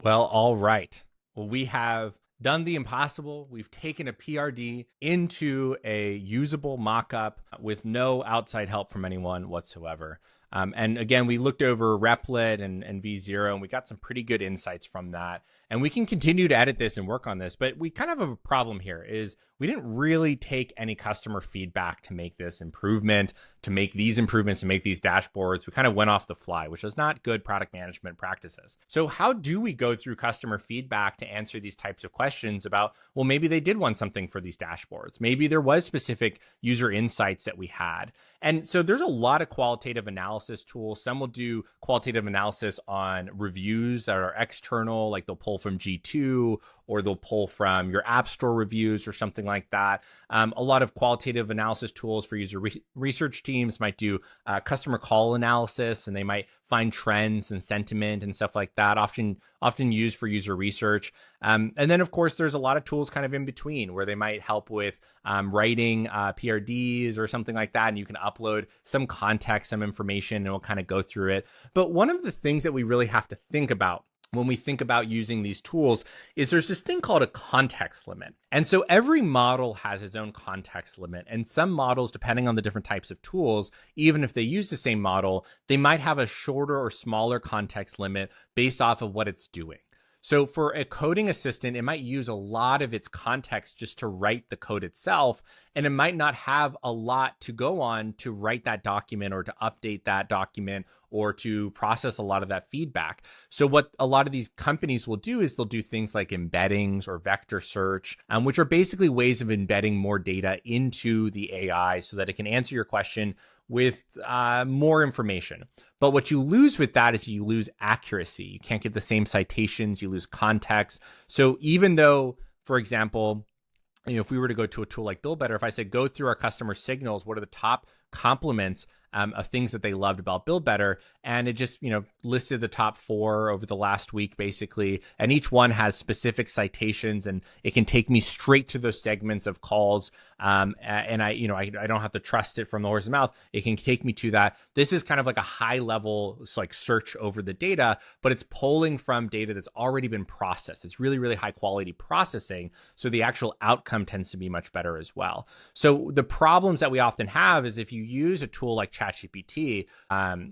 Well, all right. Well, we have done the impossible. We've taken a PRD into a usable mockup with no outside help from anyone whatsoever. And again, we looked over Replit and V0, and we got some pretty good insights from that. And we can continue to edit this and work on this, but we kind of have a problem here is we didn't really take any customer feedback to make this improvement, to make these improvements, to make these dashboards. We kind of went off the fly, which is not good product management practices. So how do we go through customer feedback to answer these types of questions about, well, maybe they did want something for these dashboards. Maybe there was specific user insights that we had. And so there's a lot of qualitative analysis tools. Some will do qualitative analysis on reviews that are external, like they'll pull from G2 or they'll pull from your app store reviews or something like that. A lot of qualitative analysis tools for user research teams might do customer call analysis, and they might find trends and sentiment and stuff like that, often used for user research. And then, of course, there's a lot of tools kind of in between where they might help with writing PRDs or something like that, and you can upload some context, some information, and we'll kind of go through it. But one of the things that we really have to think about when we think about using these tools is there's this thing called a context limit. And so every model has its own context limit. And some models, depending on the different types of tools, even if they use the same model, they might have a shorter or smaller context limit based off of what it's doing. So for a coding assistant, it might use a lot of its context just to write the code itself, and it might not have a lot to go on to write that document or to update that document or to process a lot of that feedback. So what a lot of these companies will do is they'll do things like embeddings or vector search, which are basically ways of embedding more data into the AI so that it can answer your question with more information. But what you lose with that is you lose accuracy. You can't get the same citations, you lose context. So even though, for example, if we were to go to a tool like Build Better, if I said, go through our customer signals, what are the top compliments of things that they loved about Build Better, and it just listed the top 4 over the last week basically, and each one has specific citations, and it can take me straight to those segments of calls, and I don't have to trust it from the horse's mouth. It can take me to that. This is kind of like a high level like search over the data, but it's pulling from data that's already been processed. It's really, really high quality processing, so the actual outcome tends to be much better as well. So the problems that we often have is if you use a tool like ChatGPT,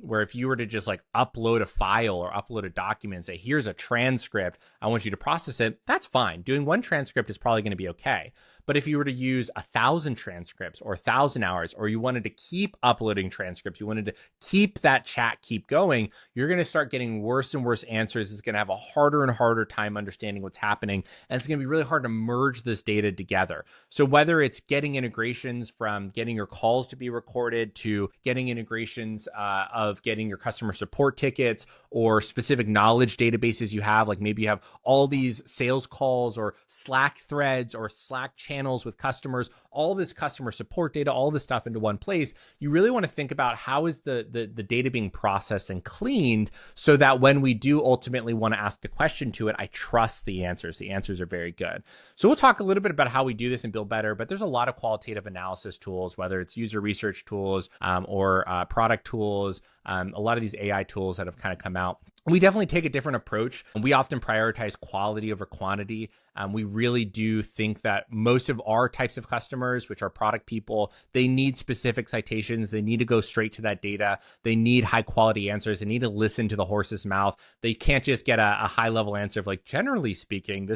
where if you were to just like upload a file or upload a document and say, here's a transcript, I want you to process it, that's fine. Doing one transcript is probably going to be okay. But if you were to use 1,000 transcripts or 1,000 hours, or you wanted to keep uploading transcripts, you wanted to keep that chat keep going, you're going to start getting worse and worse answers. It's going to have a harder and harder time understanding what's happening. And it's going to be really hard to merge this data together. So whether it's getting integrations from getting your calls to be recorded to getting integrations of getting your customer support tickets or specific knowledge databases you have, like maybe you have all these sales calls or Slack threads or Slack channels with customers, all this customer support data, all this stuff into one place, you really want to think about how is the data being processed and cleaned so that when we do ultimately want to ask a question to it, I trust the answers. The answers are very good. So we'll talk a little bit about how we do this and Build Better, but there's a lot of qualitative analysis tools, whether it's user research tools or product tools, a lot of these AI tools that have kind of come out. We definitely take a different approach. We often prioritize quality over quantity. We really do think that most of our types of customers, which are product people, they need specific citations. They need to go straight to that data. They need high quality answers. They need to listen to the horse's mouth. They can't just get a high level answer of like, generally speaking,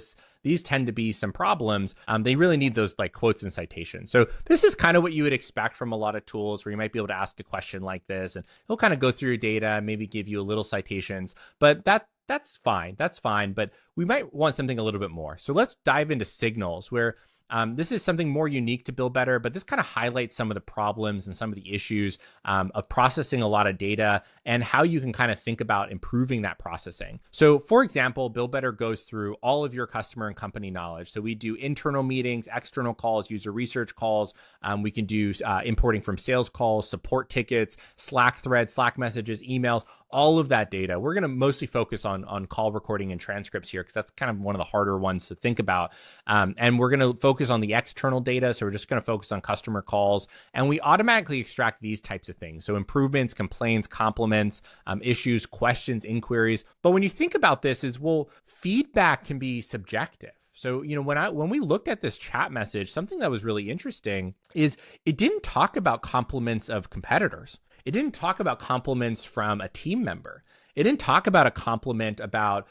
these tend to be some problems. They really need those like quotes and citations. So this is kind of what you would expect from a lot of tools where you might be able to ask a question like this and it'll kind of go through your data, maybe give you a little citations, but that's fine. That's fine. But we might want something a little bit more. So let's dive into signals where this is something more unique to Build Better, but this kind of highlights some of the problems and some of the issues of processing a lot of data and how you can kind of think about improving that processing. So for example, Build Better goes through all of your customer and company knowledge. So we do internal meetings, external calls, user research calls. We can do importing from sales calls, support tickets, Slack threads, Slack messages, emails, all of that data. We're going to mostly focus on call recording and transcripts here because that's kind of one of the harder ones to think about. And we're going to focus focus on the external data. So we're just going to focus on customer calls, and we automatically extract these types of things. So improvements, complaints, compliments, issues, questions, inquiries. But when you think about this is, well, feedback can be subjective. So, when we looked at this chat message, something that was really interesting is it didn't talk about compliments of competitors. It didn't talk about compliments from a team member. It didn't talk about a compliment about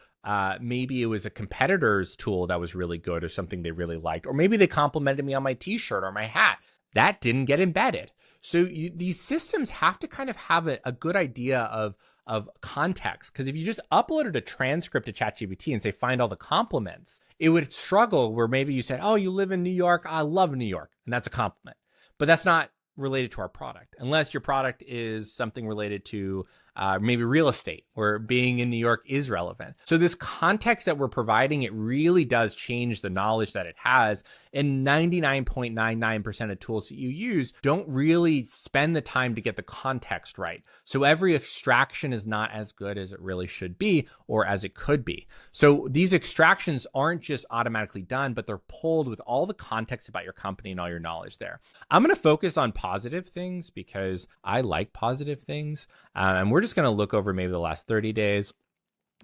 maybe it was a competitor's tool that was really good or something they really liked, or maybe they complimented me on my t-shirt or my hat. That didn't get embedded. So these systems have to kind of have a good idea of context, because if you just uploaded a transcript to ChatGPT and say find all the compliments, it would struggle where maybe you said, oh, you live in New York, I love New York, and that's a compliment. But that's not related to our product, unless your product is something related to maybe real estate, where being in New York is relevant. So this context that we're providing, it really does change the knowledge that it has. And 99.99% of tools that you use don't really spend the time to get the context right. So every extraction is not as good as it really should be, or as it could be. So these extractions aren't just automatically done, but they're pulled with all the context about your company and all your knowledge there. I'm going to focus on positive things because I like positive things. And we're just going to look over maybe the last 30 days.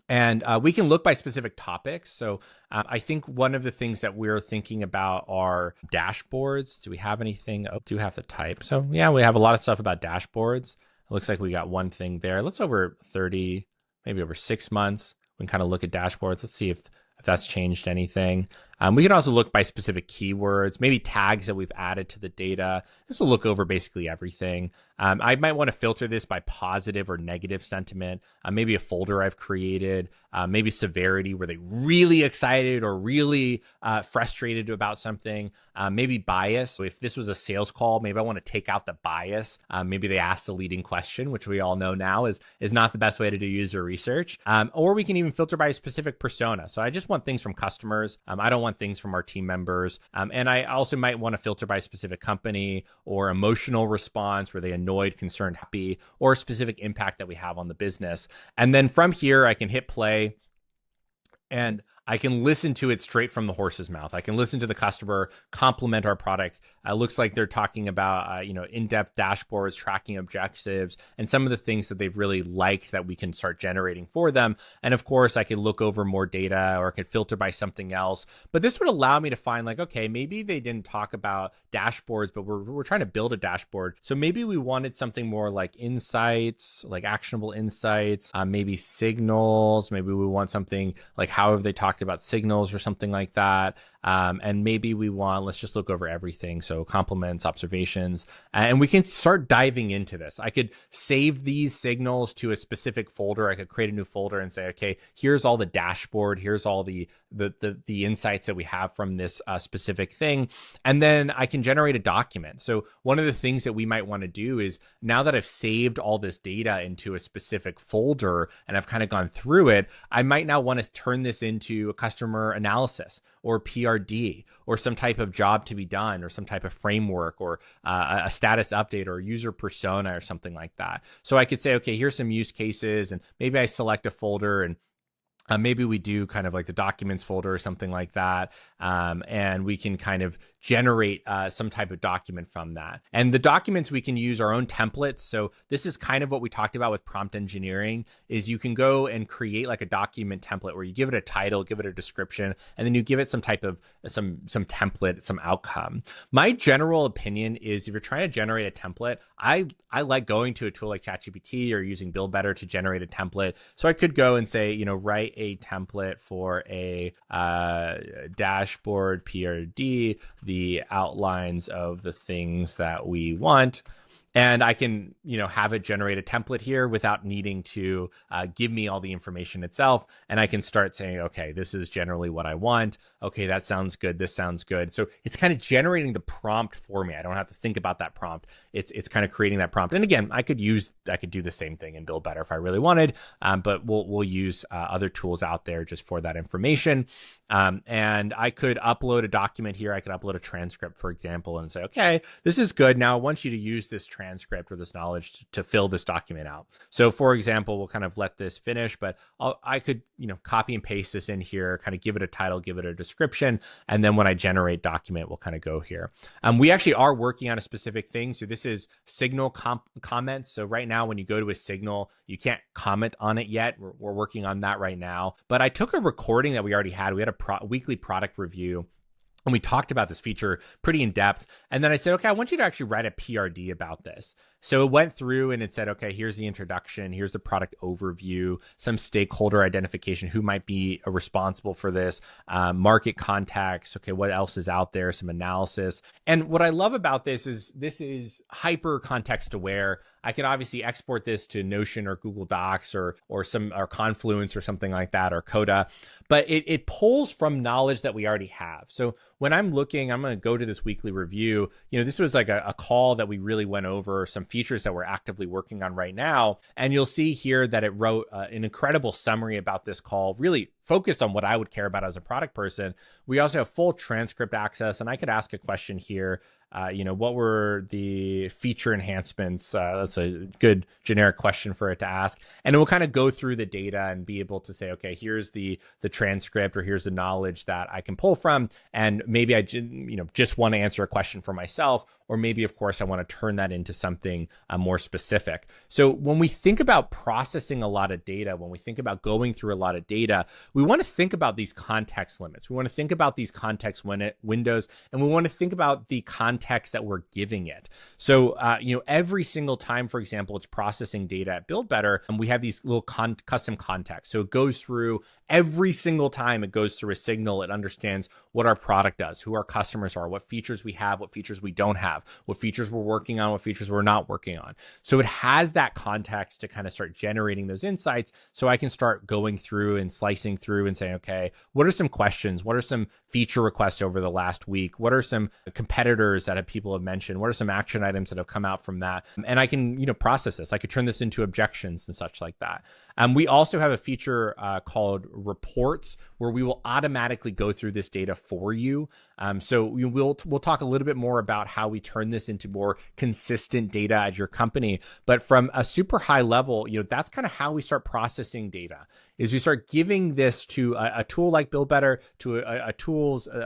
And we can look by specific topics. So I think one of the things that we're thinking about are dashboards. Do we have anything? Oh, do have to type. So yeah, we have a lot of stuff about dashboards. It looks like we got one thing there. Let's over 30, maybe over 6 months. We can kind of look at dashboards. Let's see if that's changed anything. We can also look by specific keywords, maybe tags that we've added to the data. This will look over basically everything. I might want to filter this by positive or negative sentiment, maybe a folder I've created, maybe severity, were they really excited or really frustrated about something, maybe bias. So if this was a sales call, maybe I want to take out the bias. Maybe they asked a leading question, which we all know now is not the best way to do user research. Or we can even filter by a specific persona. So I just want things from customers. I don't want things from our team members. And I also might want to filter by specific company or emotional response, were they annoyed, concerned, happy, or a specific impact that we have on the business. And then from here, I can hit play and I can listen to it straight from the horse's mouth. I can listen to the customer compliment our product. Looks like they're talking about, in-depth dashboards, tracking objectives, and some of the things that they've really liked that we can start generating for them. And of course, I could look over more data, or I could filter by something else. But this would allow me to find like, okay, maybe they didn't talk about dashboards, but we're trying to build a dashboard. So maybe we wanted something more like insights, like actionable insights, maybe signals. Maybe we want something like how have they talked about signals or something like that. And maybe we want, let's just look over everything. So compliments, observations, and we can start diving into this. I could save these signals to a specific folder. I could create a new folder and say, okay, here's all the dashboard. Here's all the insights that we have from this specific thing. And then I can generate a document. So one of the things that we might want to do is, now that I've saved all this data into a specific folder and I've kind of gone through it, I might now want to turn this into a customer analysis or PRD or some type of job to be done or some type of framework or a status update or user persona or something like that. So I could say, okay, here's some use cases, and maybe I select a folder, and maybe we do kind of like the documents folder or something like that. And we can kind of generate some type of document from that. And the documents, we can use our own templates. So this is kind of what we talked about with prompt engineering, is you can go and create like a document template where you give it a title, give it a description, and then you give it some type of some template, some outcome. My general opinion is, if you're trying to generate a template, I like going to a tool like ChatGPT or using Build Better to generate a template. So I could go and say, write a template for a dashboard PRD, the outlines of the things that we want. And I can, have it generate a template here without needing to give me all the information itself. And I can start saying, okay, this is generally what I want. Okay, that sounds good. This sounds good. So it's kind of generating the prompt for me. I don't have to think about that prompt. It's kind of creating that prompt. And again, I could do the same thing and Build Better if I really wanted. But we'll use other tools out there just for that information. And I could upload a document here. I could upload a transcript, for example, and say, okay, this is good. Now I want you to use this transcript transcript or this knowledge to fill this document out. So for example, we'll kind of let this finish, but I could, copy and paste this in here, kind of give it a title, give it a description. And then when I generate document, we'll kind of go here. We actually are working on a specific thing. So this is Signal comments. So right now, when you go to a Signal, you can't comment on it yet. We're working on that right now. But I took a recording that we already had. We had a weekly product review, and we talked about this feature pretty in depth. And then I said, okay, I want you to actually write a PRD about this. So it went through and it said, okay, here's the introduction, here's the product overview, some stakeholder identification, who might be responsible for this, market context, okay, what else is out there, some analysis. And what I love about this is hyper context aware. I can obviously export this to Notion or Google Docs or Confluence or something like that, or Coda, but it pulls from knowledge that we already have. So when I'm looking, I'm going to go to this weekly review. This was like a call that we really went over some features that we're actively working on right now. And you'll see here that it wrote an incredible summary about this call, really focused on what I would care about as a product person. We also have full transcript access, and I could ask a question here. What were the feature enhancements? That's a good generic question for it to ask. And it will kind of go through the data and be able to say, okay, here's the transcript, or here's the knowledge that I can pull from. And maybe I just want to answer a question for myself, or maybe, of course, I want to turn that into something more specific. So when we think about processing a lot of data, when we think about going through a lot of data, we want to think about these context limits. We want to think about these context windows, and we want to think about the context that we're giving it. So, every single time, for example, it's processing data at Build Better, and we have these little custom contexts. So it goes through every single time it goes through a signal. It understands what our product does, who our customers are, what features we have, what features we don't have, what features we're working on, what features we're not working on. So it has that context to kind of start generating those insights. So I can start going through and slicing through and saying, okay, what are some questions? What are some feature requests over the last week? What are some competitors that people have mentioned? What are some action items that have come out from that? And I can, process this. I could turn this into objections and such like that. We also have a feature called reports, where we will automatically go through this data for you. So we'll talk a little bit more about how we turn this into more consistent data at your company. But from a super high level, that's kind of how we start processing data. Is we start giving this to a tool like Build Better, to a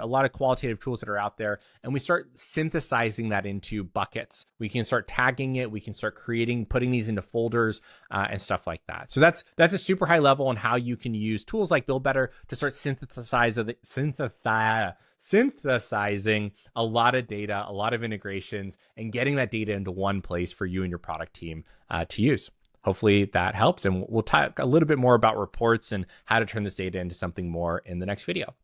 lot of qualitative tools that are out there, and we start synthesizing that into buckets. We can start tagging it. We can start putting these into folders and stuff like that. So that's a super high level on how you can use tools like Build Better to start synthesizing a lot of data, a lot of integrations, and getting that data into one place for you and your product team to use. Hopefully that helps. And we'll talk a little bit more about reports and how to turn this data into something more in the next video.